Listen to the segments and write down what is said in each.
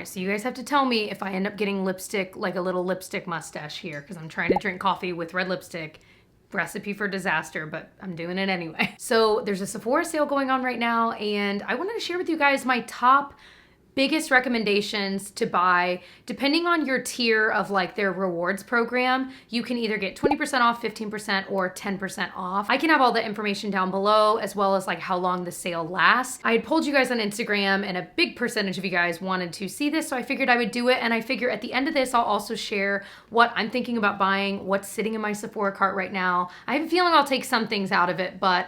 So you guys have to tell me if I end up getting lipstick, like a little lipstick mustache here, because I'm trying to drink coffee with red lipstick. Recipe for disaster, but I'm doing it anyway. So there's a Sephora sale going on right now, and I wanted to share with you guys my top biggest recommendations to buy. Depending on your tier of like their rewards program, you can either get 20% off, 15%, or 10% off. I can have all the information down below, as well as like how long the sale lasts. I had polled you guys on Instagram, and a big percentage of you guys wanted to see this, so I figured I would do it. And I figure at the end of this, I'll also share what I'm thinking about buying, what's sitting in my Sephora cart right now. I have a feeling I'll take some things out of it, but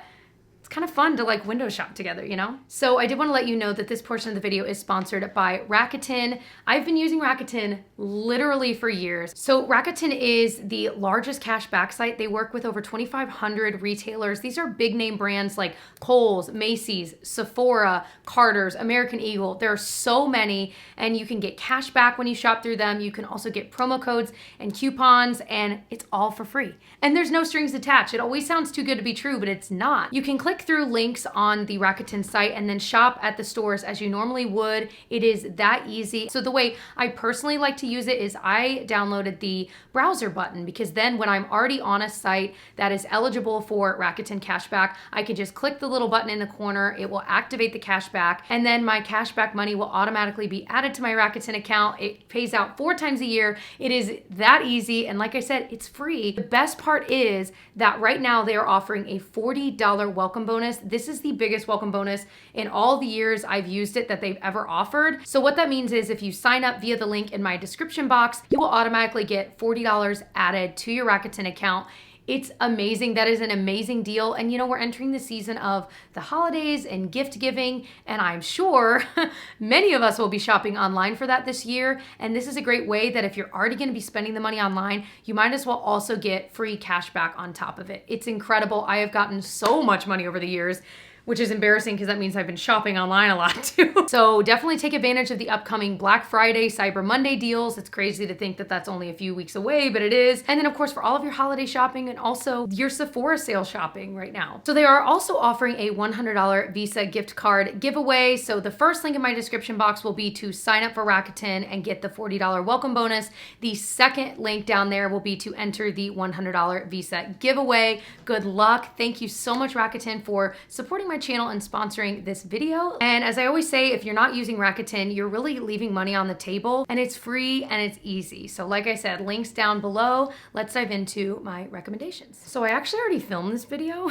kind of fun to like window shop together, you know? So I did want to let you know that this portion of the video is sponsored by Rakuten. I've been using Rakuten literally for years. So Rakuten is the largest cashback site. They work with over 2,500 retailers. These are big name brands like Kohl's, Macy's, Sephora, Carter's, American Eagle. There are so many, and you can get cash back when you shop through them. You can also get promo codes and coupons, and it's all for free. And there's no strings attached. It always sounds too good to be true, but it's not. You can click through links on the Rakuten site and then shop at the stores as you normally would. It is that easy. So the way I personally like to use it is I downloaded the browser button, because then when I'm already on a site that is eligible for Rakuten cashback, I can just click the little button in the corner. It will activate the cashback, and then my cashback money will automatically be added to my Rakuten account. It pays out 4 times a year. It is that easy, and like I said, it's free. The best part is that right now they are offering a $40 welcome bonus. This is the biggest welcome bonus in all the years I've used it that they've ever offered. So what that means is if you sign up via the link in my description box, you will automatically get $40 added to your Rakuten account. It's amazing. That is an amazing deal. And you know, we're entering the season of the holidays and gift giving, and I'm sure many of us will be shopping online for that this year. And this is a great way that if you're already going to be spending the money online, you might as well also get free cash back on top of it. It's incredible. I have gotten so much money over the years, which is embarrassing because that means I've been shopping online a lot too. So definitely take advantage of the upcoming Black Friday, Cyber Monday deals. It's crazy to think that that's only a few weeks away, but it is. And then of course for all of your holiday shopping and also your Sephora sale shopping right now. So they are also offering a $100 Visa gift card giveaway. So the first link in my description box will be to sign up for Rakuten and get the $40 welcome bonus. The second link down there will be to enter the $100 Visa giveaway. Good luck. Thank you so much, Rakuten, for supporting my channel and sponsoring this video. And as I always say, if you're not using Rakuten, you're really leaving money on the table, and it's free and it's easy. So like I said, links down below. Let's dive into my recommendations. So I actually already filmed this video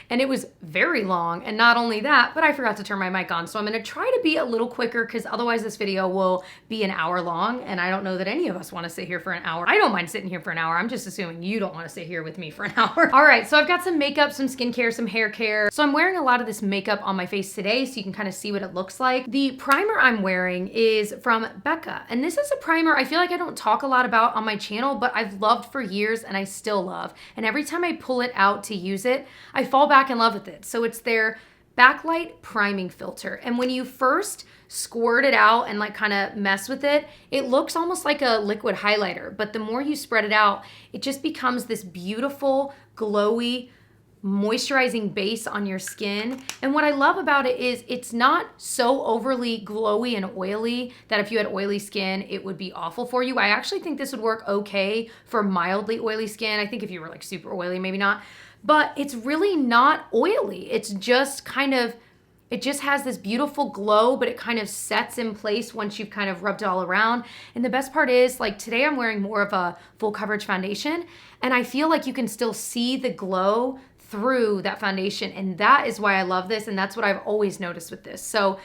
and it was very long. And not only that, but I forgot to turn my mic on. So I'm gonna try to be a little quicker, because otherwise this video will be an hour long, and I don't know that any of us wanna sit here for an hour. I don't mind sitting here for an hour. I'm just assuming you don't wanna sit here with me for an hour. All right, so I've got some makeup, some skincare, some hair care. So I'm wearing a lot of this makeup on my face today, so you can kind of see what it looks like. The primer I'm wearing is from Becca, and this is a primer I feel like I don't talk a lot about on my channel, but I've loved for years and I still love. And every time I pull it out to use it, I fall back in love with it. So it's their Backlight Priming Filter. And when you first squirt it out and like kind of mess with it, it looks almost like a liquid highlighter, but the more you spread it out, it just becomes this beautiful, glowy, moisturizing base on your skin. And what I love about it is it's not so overly glowy and oily that if you had oily skin, it would be awful for you. I actually think this would work okay for mildly oily skin. I think if you were like super oily, maybe not, but it's really not oily. It's just kind of, it just has this beautiful glow, but it kind of sets in place once you've kind of rubbed it all around. And the best part is, like today I'm wearing more of a full coverage foundation, and I feel like you can still see the glow through that foundation. And that is why I love this. And that's what I've always noticed with this. So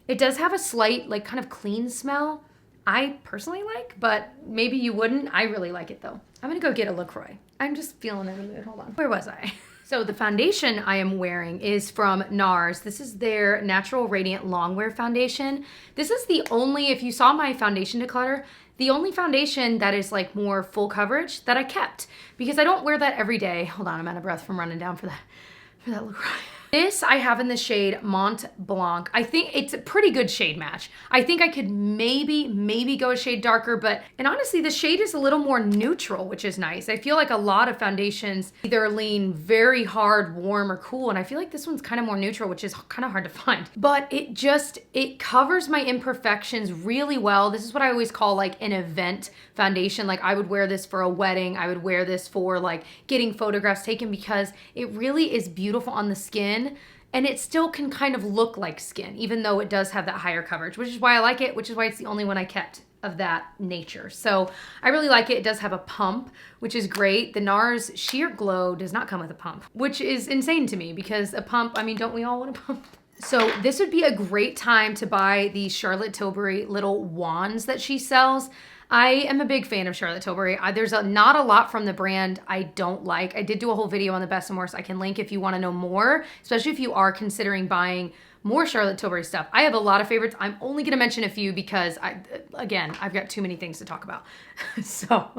it does have a slight, like kind of clean smell. I personally like, but maybe you wouldn't. I really like it though. I'm gonna go get a LaCroix. I'm just feeling in the mood. Hold on. Where was I? So the foundation I am wearing is from NARS. This is their Natural Radiant Longwear foundation. This is the only, if you saw my foundation declutter, the only foundation that is like more full coverage that I kept, because I don't wear that every day. Hold on, I'm out of breath from running down for that LaCroix. This I have in the shade Mont Blanc. I think it's a pretty good shade match. I think I could maybe go a shade darker, and honestly, the shade is a little more neutral, which is nice. I feel like a lot of foundations either lean very hard, warm, or cool, and I feel like this one's kind of more neutral, which is kind of hard to find. But it covers my imperfections really well. This is what I always call like an event foundation. Like I would wear this for a wedding. I would wear this for like getting photographs taken because it really is beautiful on the skin. And it still can kind of look like skin, even though it does have that higher coverage, which is why I like it, which is why it's the only one I kept of that nature. So I really like it. It does have a pump, which is great. The NARS Sheer Glow does not come with a pump, which is insane to me because a pump, I mean, don't we all want a pump? So this would be a great time to buy the Charlotte Tilbury little wands that she sells. I am a big fan of Charlotte Tilbury. There's not a lot from the brand I don't like. I did do a whole video on the best and worst. I can link if you want to know more, especially if you are considering buying more Charlotte Tilbury stuff. I have a lot of favorites. I'm only gonna mention a few because I've got too many things to talk about. So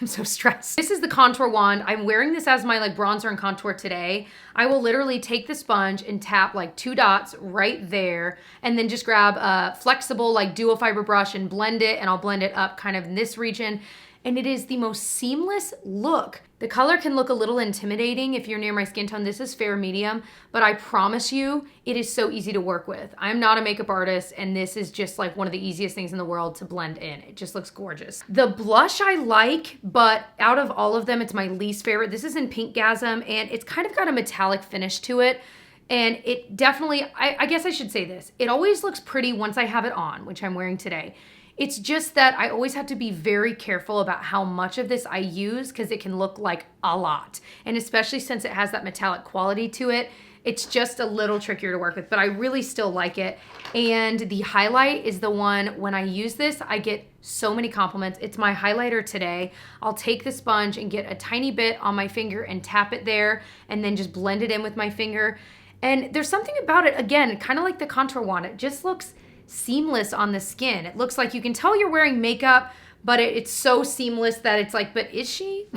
I'm so stressed. This is the contour wand. I'm wearing this as my like bronzer and contour today. I will literally take the sponge and tap like 2 dots right there and then just grab a flexible like duo fiber brush and blend it, and I'll blend it up kind of in this region. And it is the most seamless look. The color can look a little intimidating if you're near my skin tone. This is fair medium, but I promise you, it is so easy to work with. I'm not a makeup artist, and this is just like one of the easiest things in the world to blend in. It just looks gorgeous. The blush I like, but out of all of them, it's my least favorite. This is in Pinkgasm, and it's kind of got a metallic finish to it. And it definitely, I guess I should say this, it always looks pretty once I have it on, which I'm wearing today. It's just that I always have to be very careful about how much of this I use because it can look like a lot. And especially since it has that metallic quality to it, it's just a little trickier to work with, but I really still like it. And the highlight is the one, when I use this, I get so many compliments. It's my highlighter today. I'll take the sponge and get a tiny bit on my finger and tap it there and then just blend it in with my finger. And there's something about it, again, kind of like the contour wand. It just looks seamless on the skin. It looks like you can tell you're wearing makeup, but it's so seamless that it's like, but is she?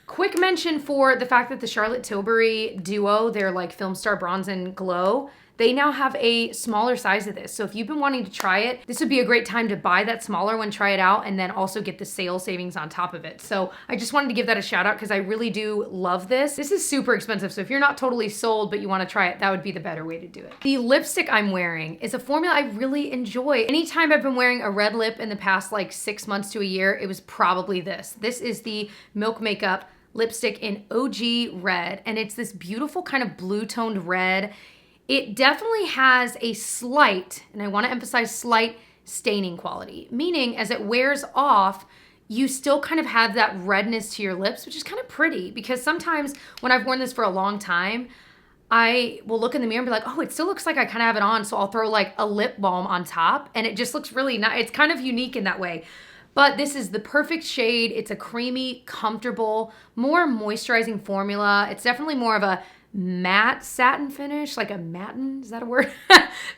Quick mention for the fact that the Charlotte Tilbury duo, they're like Filmstar Bronze and Glow, they now have a smaller size of this. So if you've been wanting to try it, this would be a great time to buy that smaller one, try it out, and then also get the sale savings on top of it. So I just wanted to give that a shout out because I really do love this. This is super expensive, so if you're not totally sold but you want to try it, that would be the better way to do it. The lipstick I'm wearing is a formula I really enjoy. Anytime I've been wearing a red lip in the past like 6 months to a year, it was probably this. This is the Milk Makeup lipstick in OG Red, and it's this beautiful kind of blue toned red. It definitely has a slight, and I want to emphasize slight, staining quality, meaning as it wears off, you still kind of have that redness to your lips, which is kind of pretty because sometimes when I've worn this for a long time, I will look in the mirror and be like, oh, it still looks like I kind of have it on. So I'll throw like a lip balm on top and it just looks really nice. It's kind of unique in that way. But this is the perfect shade. It's a creamy, comfortable, more moisturizing formula. It's definitely more of a matte satin finish, like a matten, is that a word?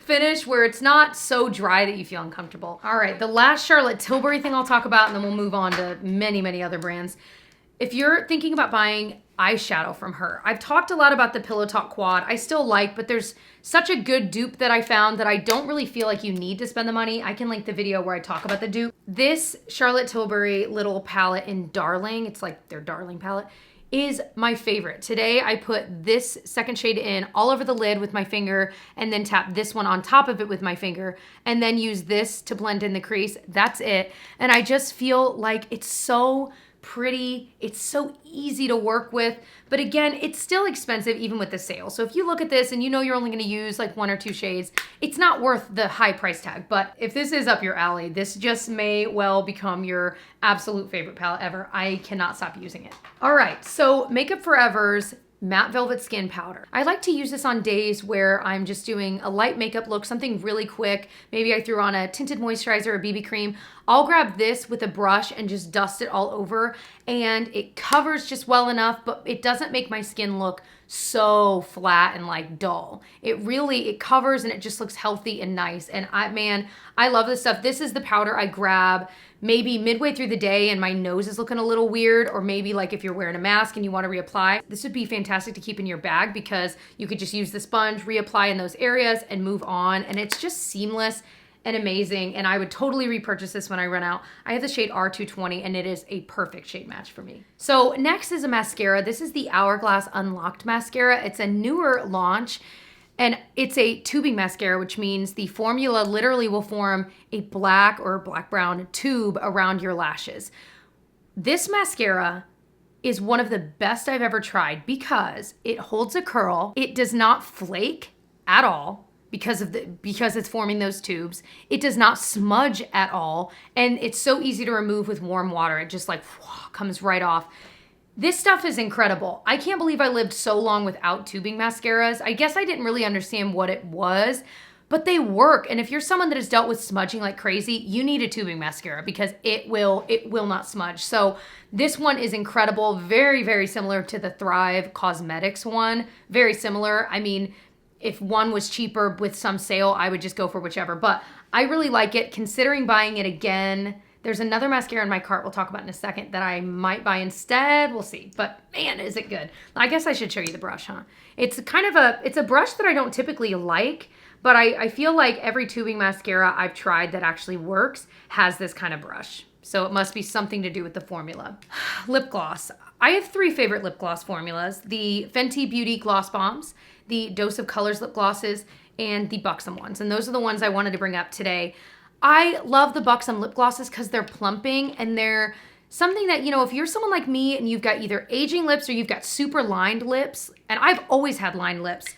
Finish where it's not so dry that you feel uncomfortable. All right, the last Charlotte Tilbury thing I'll talk about, and then we'll move on to many, many other brands. If you're thinking about buying eyeshadow from her, I've talked a lot about the Pillow Talk Quad. I still like, but there's such a good dupe that I found that I don't really feel like you need to spend the money. I can link the video where I talk about the dupe. This Charlotte Tilbury little palette in Darling, it's like their Darling palette, is my favorite. Today I put this second shade in all over the lid with my finger and then tap this one on top of it with my finger and then use this to blend in the crease. That's it. And I just feel like it's so pretty. It's so easy to work with. But again, it's still expensive even with the sale. So if you look at this and you know you're only going to use like 1 or 2 shades, it's not worth the high price tag. But if this is up your alley, this just may well become your absolute favorite palette ever. I cannot stop using it. All right, so Makeup Forever's Matte Velvet Skin Powder. I like to use this on days where I'm just doing a light makeup look, something really quick. Maybe I threw on a tinted moisturizer or BB cream. I'll grab this with a brush and just dust it all over, and it covers just well enough, but it doesn't make my skin look so flat and like dull. It covers and it just looks healthy and nice. And I love this stuff. This is the powder I grab maybe midway through the day and my nose is looking a little weird, or maybe like if you're wearing a mask and you want to reapply. This would be fantastic to keep in your bag because you could just use the sponge, reapply in those areas and move on. And it's just seamless and amazing. And I would totally repurchase this when I run out. I have the shade R220 and it is a perfect shade match for me. So next is a mascara. This is the Hourglass Unlocked Mascara. It's a newer launch. And it's a tubing mascara, which means the formula literally will form a black or black-brown tube around your lashes. This mascara is one of the best I've ever tried because it holds a curl. It does not flake at all because it's forming those tubes. It does not smudge at all. And it's so easy to remove with warm water. It just like comes right off. This stuff is incredible. I can't believe I lived so long without tubing mascaras. I guess I didn't really understand what it was, but they work. And if you're someone that has dealt with smudging like crazy, you need a tubing mascara because it will not smudge. So this one is incredible. Very, very similar to the Thrive Cosmetics one. Very similar. I mean, if one was cheaper with some sale, I would just go for whichever. But I really like it. Considering buying it again, there's another mascara in my cart we'll talk about in a second that I might buy instead. We'll see. But man, is it good. I guess I should show you the brush, huh? It's a brush that I don't typically like, but I feel like every tubing mascara I've tried that actually works has this kind of brush. So it must be something to do with the formula. Lip gloss. I have 3 favorite lip gloss formulas: the Fenty Beauty Gloss Bombs, the Dose of Colors lip glosses, and the Buxom ones. And those are the ones I wanted to bring up today. I love the Buxom lip glosses because they're plumping and they're something that, you know, if you're someone like me and you've got either aging lips or you've got super lined lips, and I've always had lined lips,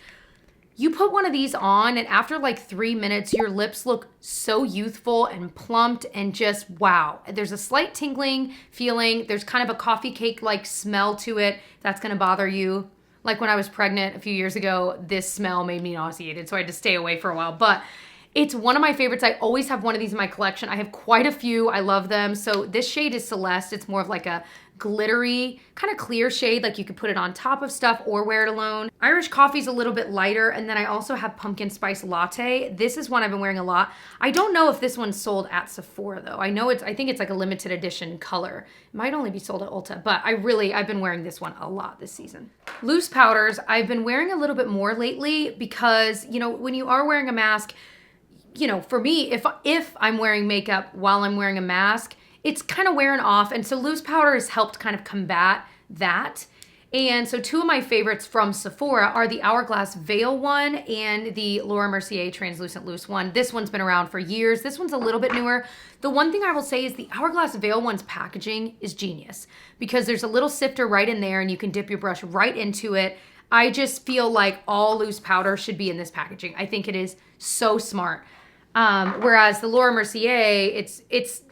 you put one of these on and after like 3 minutes, your lips look so youthful and plumped and just wow. There's a slight tingling feeling. There's kind of a coffee cake-like smell to it. That's gonna bother you. Like when I was pregnant a few years ago, this smell made me nauseated, so I had to stay away for a while. But it's one of my favorites. I always have one of these in my collection. I have quite a few. I love them. So this shade is Celeste. It's more of like a glittery, kind of clear shade. Like you could put it on top of stuff or wear it alone. Irish Coffee's a little bit lighter. And then I also have Pumpkin Spice Latte. This is one I've been wearing a lot. I don't know if this one's sold at Sephora though. I think it's like a limited edition color. It might only be sold at Ulta, but I've been wearing this one a lot this season. Loose powders, I've been wearing a little bit more lately because, you know, when you are wearing a mask, you know, for me, if I'm wearing makeup while I'm wearing a mask, it's kind of wearing off. And so loose powder has helped kind of combat that. And so 2 of my favorites from Sephora are the Hourglass Veil one and the Laura Mercier Translucent Loose one. This one's been around for years. This one's a little bit newer. The one thing I will say is the Hourglass Veil one's packaging is genius because there's a little sifter right in there and you can dip your brush right into it. I just feel like all loose powder should be in this packaging. I think it is so smart. Whereas the Laura Mercier, it's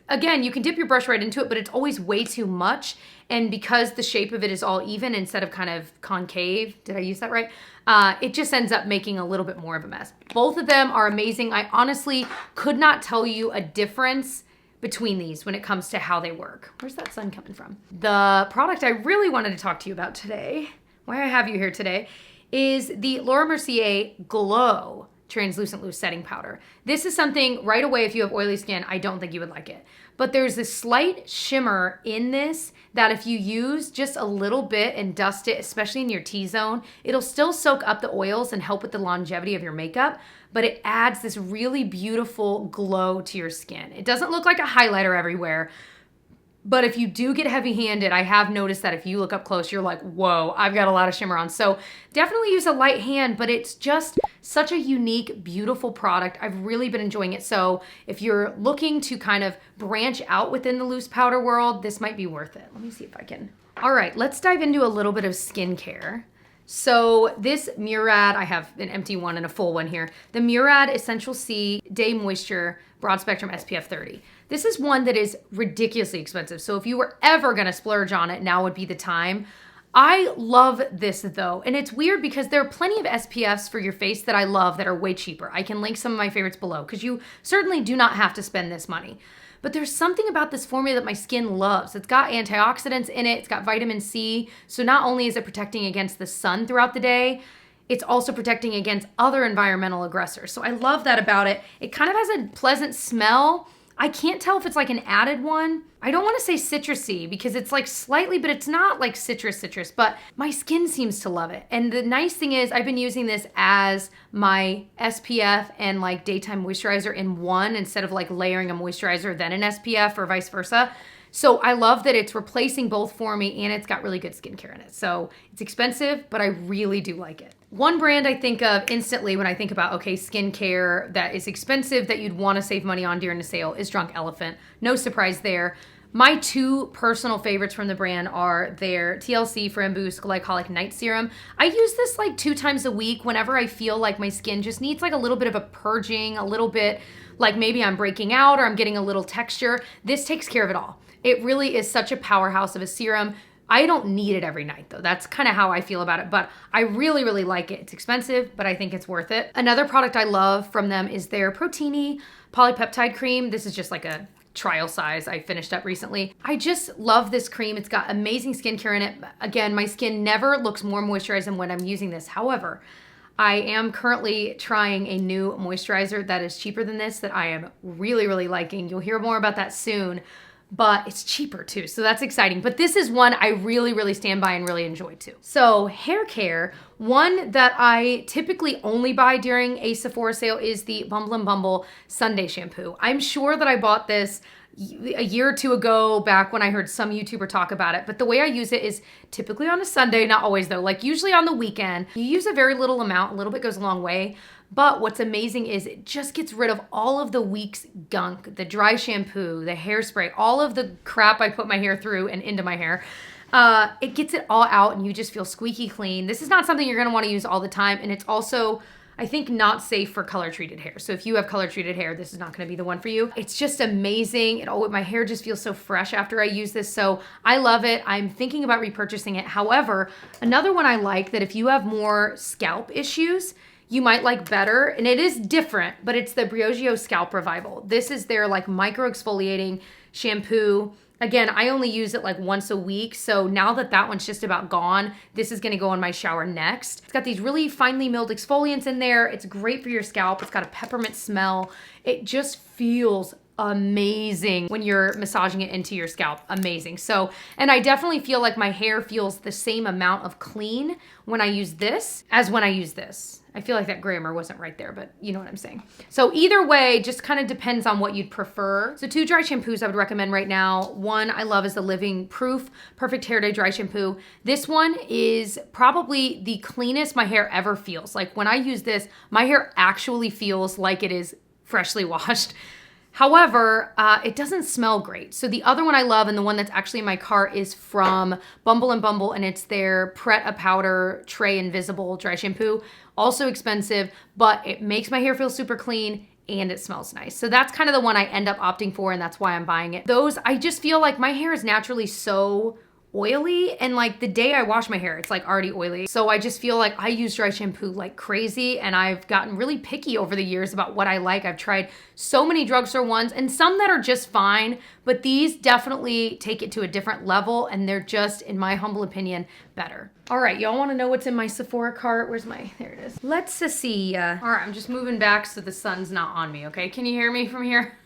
again, you can dip your brush right into it, but it's always way too much. And because the shape of it is all even instead of kind of concave, did I use that right? It just ends up making a little bit more of a mess. Both of them are amazing. I honestly could not tell you a difference between these when it comes to how they work. Where's that sun coming from? The product I really wanted to talk to you about today, why I have you here today, is the Laura Mercier Glow Translucent Loose Setting Powder. This is something right away, if you have oily skin, I don't think you would like it. But there's this slight shimmer in this that if you use just a little bit and dust it, especially in your T-zone, it'll still soak up the oils and help with the longevity of your makeup, but it adds this really beautiful glow to your skin. It doesn't look like a highlighter everywhere, but if you do get heavy-handed, I have noticed that if you look up close, you're like, whoa, I've got a lot of shimmer on. So definitely use a light hand, but it's just such a unique, beautiful product. I've really been enjoying it. So if you're looking to kind of branch out within the loose powder world, this might be worth it. Let me see if I can. All right, let's dive into a little bit of skincare. So this Murad, I have an empty one and a full one here. The Murad Essential C Day Moisture Broad Spectrum SPF 30. This is one that is ridiculously expensive. So if you were ever gonna splurge on it, now would be the time. I love this though, and it's weird because there are plenty of SPFs for your face that I love that are way cheaper. I can link some of my favorites below because you certainly do not have to spend this money. But there's something about this formula that my skin loves. It's got antioxidants in it, it's got vitamin C, so not only is it protecting against the sun throughout the day, it's also protecting against other environmental aggressors. So I love that about it. It kind of has a pleasant smell. I can't tell if it's like an added one. I don't want to say citrusy because it's like slightly, but it's not like citrus, but my skin seems to love it. And the nice thing is I've been using this as my SPF and like daytime moisturizer in one instead of like layering a moisturizer then an SPF or vice versa. So I love that it's replacing both for me and it's got really good skincare in it. So it's expensive, but I really do like it. One brand I think of instantly when I think about, okay, skincare that is expensive that you'd want to save money on during the sale is Drunk Elephant. No surprise there. My two personal favorites from the brand are their TLC Femme Boost Glycolic Night Serum. I use this like 2 times a week whenever I feel like my skin just needs like a little bit of a purging, a little bit like maybe I'm breaking out or I'm getting a little texture. This takes care of it all. It really is such a powerhouse of a serum. I don't need it every night though. That's kind of how I feel about it, but I really, really like it. It's expensive, but I think it's worth it. Another product I love from them is their Protini Polypeptide Cream. This is just like a trial size I finished up recently. I just love this cream. It's got amazing skincare in it. Again, my skin never looks more moisturized than when I'm using this. However, I am currently trying a new moisturizer that is cheaper than this that I am really, really liking. You'll hear more about that soon. But it's cheaper too, so that's exciting. But this is one I really, really stand by and really enjoy too. So Haircare, one that I typically only buy during a Sephora sale is the Bumble and Bumble Sunday Shampoo. I'm sure that I bought this a year or two ago back when I heard some YouTuber talk about it, but the way I use it is typically on a Sunday, not always though, like usually on the weekend. You use a very little amount, a little bit goes a long way. But what's amazing is it just gets rid of all of the week's gunk, the dry shampoo, the hairspray, all of the crap I put my hair through and into my hair. It gets it all out and you just feel squeaky clean. This is not something you're gonna wanna use all the time, and it's also, I think, not safe for color treated hair. So if you have color treated hair, this is not gonna be the one for you. It's just amazing. My hair just feels so fresh after I use this. So I love it. I'm thinking about repurchasing it. However, another one I like that if you have more scalp issues, you might like better, and it is different, but it's the Briogeo Scalp Revival. This is their like micro exfoliating shampoo. Again, I only use it like once a week, so now that that one's just about gone, this is gonna go in my shower next. It's got these really finely milled exfoliants in there. It's great for your scalp. It's got a peppermint smell. It just feels amazing when you're massaging it into your scalp. Amazing. So, and I definitely feel like my hair feels the same amount of clean when I use this as when I use this. I feel like that grammar wasn't right there, but you know what I'm saying. So either way, just kind of depends on what you'd prefer. So 2 dry shampoos I would recommend right now. One I love is the Living Proof Perfect Hair Day Dry Shampoo. This one is probably the cleanest my hair ever feels. Like when I use this, my hair actually feels like it is freshly washed. However, it doesn't smell great. So the other one I love, and the one that's actually in my cart, is from Bumble and Bumble, and it's their Pret A Powder Tray Invisible Dry Shampoo. Also expensive, but it makes my hair feel super clean and it smells nice. So that's kind of the one I end up opting for, and that's why I'm buying it. Those, I just feel like my hair is naturally so oily, and like the day I wash my hair, it's like already oily. So I just feel like I use dry shampoo like crazy, and I've gotten really picky over the years about what I like. I've tried so many drugstore ones and some that are just fine, but these definitely take it to a different level, and they're just, in my humble opinion, better. All right, y'all wanna know what's in my Sephora cart? There it is. Let's see. All right, I'm just moving back so the sun's not on me, okay? Can you hear me from here?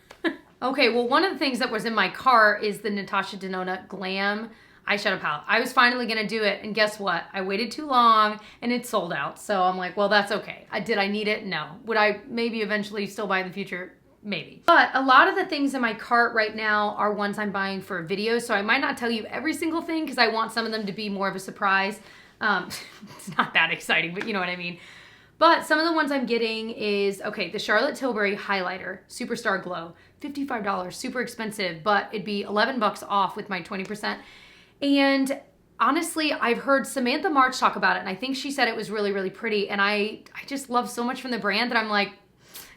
Okay, well, one of the things that was in my cart is the Natasha Denona Glam eyeshadow palette. I was finally gonna do it, and guess what? I waited too long and it sold out. So I'm like, well, that's okay. Did I need it? No. Would I maybe eventually still buy in the future? Maybe. But a lot of the things in my cart right now are ones I'm buying for videos, so I might not tell you every single thing because I want some of them to be more of a surprise. It's not that exciting, but you know what I mean. But some of the ones I'm getting is, okay, the Charlotte Tilbury Highlighter Superstar Glow, $55, super expensive, but it'd be 11 bucks off with my 20%. And honestly, I've heard Samantha March talk about it, and I think she said it was really, really pretty. And I just love so much from the brand that I'm like,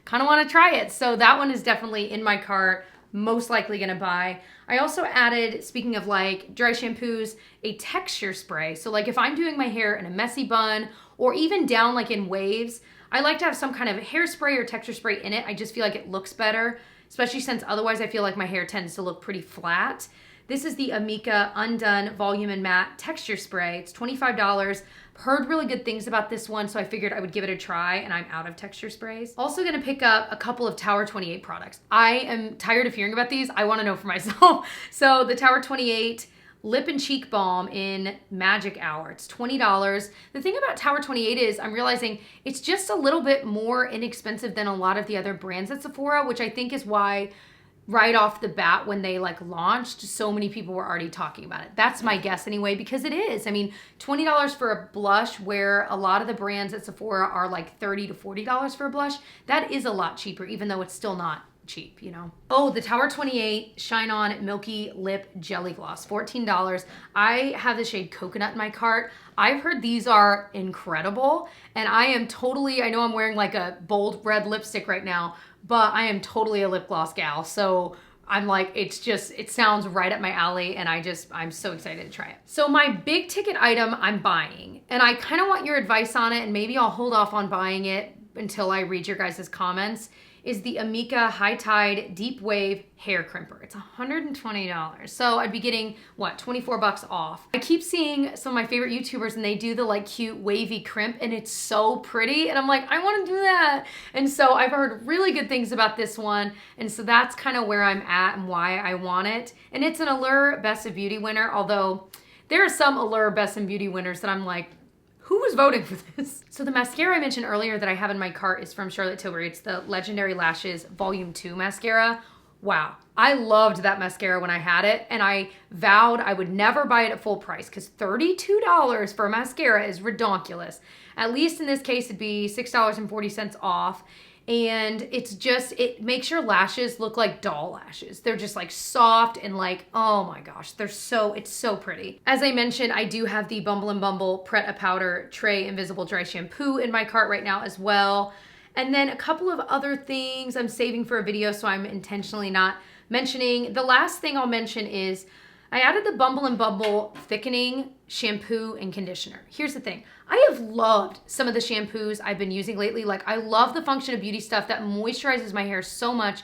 kind of want to try it. So that one is definitely in my cart. most likely gonna buy. I also added, speaking of like dry shampoos, a texture spray. So like if I'm doing my hair in a messy bun or even down like in waves, I like to have some kind of hairspray or texture spray in it. I just feel like it looks better, especially since otherwise I feel like my hair tends to look pretty flat. This is the Amika Undone Volume and Matte Texture Spray. It's $25. Heard really good things about this one, so I figured I would give it a try, and I'm out of texture sprays. Also gonna pick up a couple of Tower 28 products. I am tired of hearing about these. I wanna know for myself. So the Tower 28 Lip and Cheek Balm in Magic Hour. It's $20. The thing about Tower 28 is I'm realizing it's just a little bit more inexpensive than a lot of the other brands at Sephora, which I think is why right off the bat when they like launched, so many people were already talking about it. That's my guess anyway, because it is. I mean, $20 for a blush where a lot of the brands at Sephora are like $30 to $40 for a blush. That is a lot cheaper, even though it's still not cheap, you know? Oh, the Tower 28 Shine On Milky Lip Jelly Gloss, $14. I have the shade Coconut in my cart. I've heard these are incredible, and I am totally, I know I'm wearing like a bold red lipstick right now, but I am totally a lip gloss gal. So I'm like, it's just, it sounds right up my alley, and I'm so excited to try it. So my big ticket item I'm buying, and I kind of want your advice on it, and maybe I'll hold off on buying it until I read your guys' comments, is the Amika High Tide Deep Wave Hair Crimper. It's $120. So I'd be getting, what, 24 bucks off. I keep seeing some of my favorite YouTubers and they do the like cute wavy crimp and it's so pretty. And I'm like, I wanna do that. And so I've heard really good things about this one. And so that's kind of where I'm at and why I want it. And it's an Allure Best of Beauty winner, although there are some Allure Best in Beauty winners that I'm like, who was voting for this? So the mascara I mentioned earlier that I have in my cart is from Charlotte Tilbury. It's the Legendary Lashes Volume 2 mascara. Wow, I loved that mascara when I had it, and I vowed I would never buy it at full price because $32 for a mascara is redonkulous. At least in this case, it'd be $6.40 off. And it's just, it makes your lashes look like doll lashes. They're just like soft and like, oh my gosh, it's so pretty. As I mentioned, I do have the Bumble and Bumble Pret a Powder Tray Invisible Dry Shampoo in my cart right now as well. And then a couple of other things I'm saving for a video, so I'm intentionally not mentioning. The last thing I'll mention is I added the Bumble and Bumble Thickening Shampoo and Conditioner. Here's the thing. I have loved some of the shampoos I've been using lately. Like, I love the Function of Beauty stuff that moisturizes my hair so much.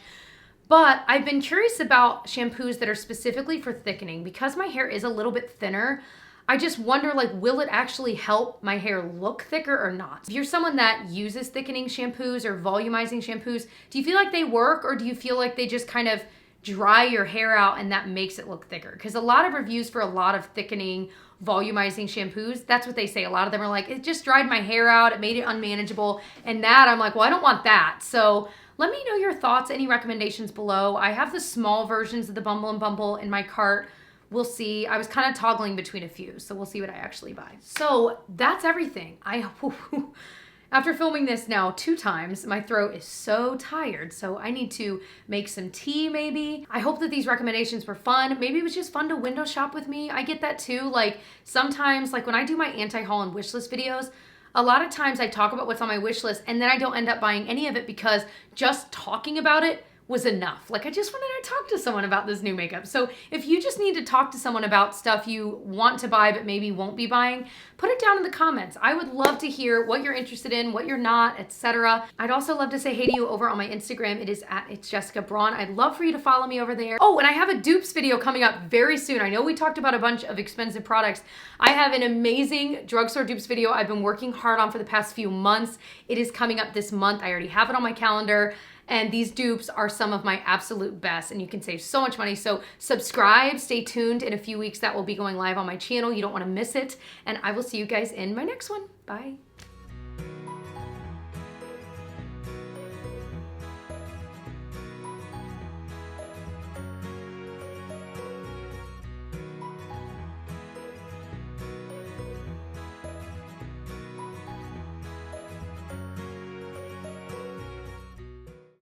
But I've been curious about shampoos that are specifically for thickening. Because my hair is a little bit thinner, I just wonder, like, will it actually help my hair look thicker or not? If you're someone that uses thickening shampoos or volumizing shampoos, do you feel like they work, or do you feel like they just kind of dry your hair out and that makes it look thicker? Because a lot of reviews for a lot of thickening, volumizing shampoos, that's what they say. A lot of them are like, it just dried my hair out, it made it unmanageable. And that, I'm like, well, I don't want that. So let me know your thoughts, any recommendations below. I have the small versions of the Bumble and Bumble in my cart. We'll see. I was kind of toggling between a few, so we'll see what I actually buy. So that's everything. After filming this now 2 times, my throat is so tired, so I need to make some tea maybe. I hope that these recommendations were fun. Maybe it was just fun to window shop with me. I get that too. Like sometimes, like when I do my anti-haul and wish list videos, a lot of times I talk about what's on my wish list and then I don't end up buying any of it because just talking about it was enough. Like, I just wanted to talk to someone about this new makeup. So if you just need to talk to someone about stuff you want to buy but maybe won't be buying, put it down in the comments. I would love to hear what you're interested in, what you're not, etc. I'd also love to say hey to you over on my Instagram. It is at It's Jessica Braun. I'd love for you to follow me over there. Oh, and I have a dupes video coming up very soon. I know we talked about a bunch of expensive products. I have an amazing drugstore dupes video I've been working hard on for the past few months. It is coming up this month. I already have it on my calendar. And these dupes are some of my absolute best, and you can save so much money. So subscribe, stay tuned. In a few weeks that will be going live on my channel. You don't want to miss it. And I will see you guys in my next one. Bye.